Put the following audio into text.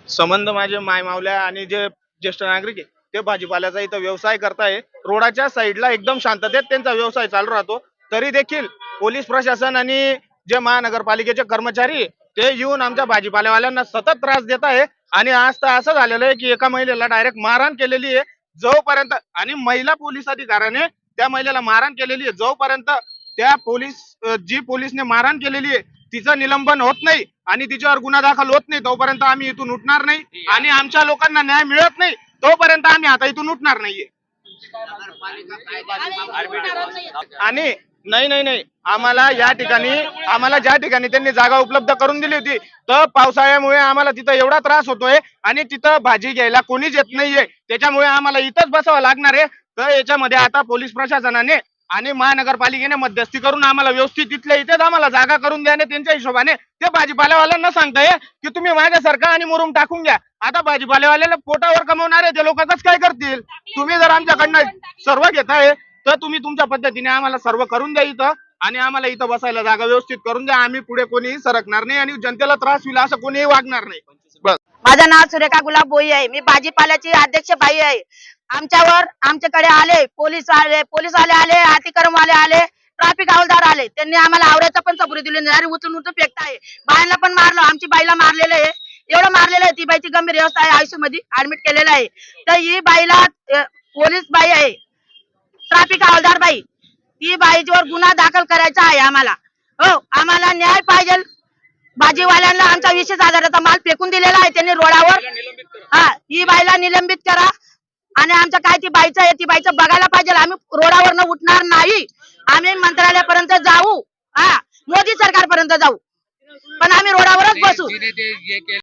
संबंध माझे माय मावल्या आणि जे ज्येष्ठ नागरिक आहे ते भाजीपाल्याचा इथं व्यवसाय करताय. रोडाच्या साईडला एकदम शांततेत त्यांचा व्यवसाय चालू राहतो. तरी देखील पोलीस प्रशासन आणि जे महानगरपालिकेचे कर्मचारी ते येऊन आमच्या भाजीपाल्यावाल्यांना सतत त्रास देत आहे. आणि आज तर असं झालेलं आहे की एका महिलेला डायरेक्ट मारहाण केलेली आहे. जोपर्यंत आणि महिला पोलीस अधिकाऱ्याने त्या महिलेला मारहाण केलेली आहे, जोपर्यंत त्या जी पोलीसने मारहाण केलेली आहे तिचं निलंबन होत नाही आणि तिच्यावर गुन्हा दाखल होत नाही तोपर्यंत आम्ही इथून उठणार नाही. आणि आमच्या लोकांना न्याय मिळत नाही तोपर्यंत आम्ही आता इथून उठणार नाहीये. आणि नाही नाही नाही आम्हाला ज्या ठिकाणी त्यांनी जागा उपलब्ध करून दिली होती तर पावसाळ्यामुळे आम्हाला तिथं एवढा त्रास होतोय आणि तिथं भाजी घ्यायला कोणीच येत नाहीये. त्याच्यामुळे आम्हाला इथंच बसावं लागणार आहे. तर याच्यामध्ये आता पोलीस प्रशासनाने आणि महानगरपालिकेने मध्यस्थी करून आम्हाला व्यवस्थित इथल्या इथेच आम्हाला जागा करून द्याने त्यांच्या हिशोबाने ते भाजीपाल्यावाल्यांना सांगताय की तुम्ही माझ्यासारखा आणि मुरुम टाकून घ्या. आता भाजीपाल्यावाल्याला पोटावर कमवणारे ते लोक कसं काय करतील? तुम्ही जर आमच्याकडनं सर्व घेताय तर तुम्ही तुमच्या पद्धतीने आम्हाला सर्व करून द्या इथं आणि आम्हाला इथं बसायला जागा व्यवस्थित करून द्या. आम्ही पुढे कोणीही सरकणार नाही आणि जनतेला त्रास होईल असं कोणीही वागणार नाही. बस. माझं नाव सुरेखा गुलाब भोई आहे. मी भाजीपाल्याची अध्यक्ष बाई आहे. आमच्याकडे आले पोलीस आले अतिक्रम वाले आले, ट्रॅफिक हवालदार आले. त्यांनी आम्हाला आवड्याचा पण सबुरी दिली नाही. उचलून फेकताय. बायांना पण मारलं, आमची बाईला मारलेलं आहे. एवढं मारलेलं आहे. ती बाईची गंभीर अवस्था आहे, आयसीयू मध्ये ऍडमिट केलेलं आहे. तर ही बाईला पोलीस बाई आहे, ट्रॅफिक हवालदार बाई, ती बाईवर गुन्हा दाखल करायचा आहे आम्हाला. हो, आम्हाला न्याय पाहिजे. भाजीवाल्यांना आमचा 20,000चा माल फेकून दिलेला आहे त्यांनी रोडावर. ही बाईला निलंबित करा आणि आमचं काय ती बाईचं बघायला पाहिजे. आम्ही रोडावर उठणार नाही. आम्ही मंत्रालयापर्यंत जाऊ, मोदी सरकारपर्यंत जाऊ, पण आम्ही रोडावरच बसू.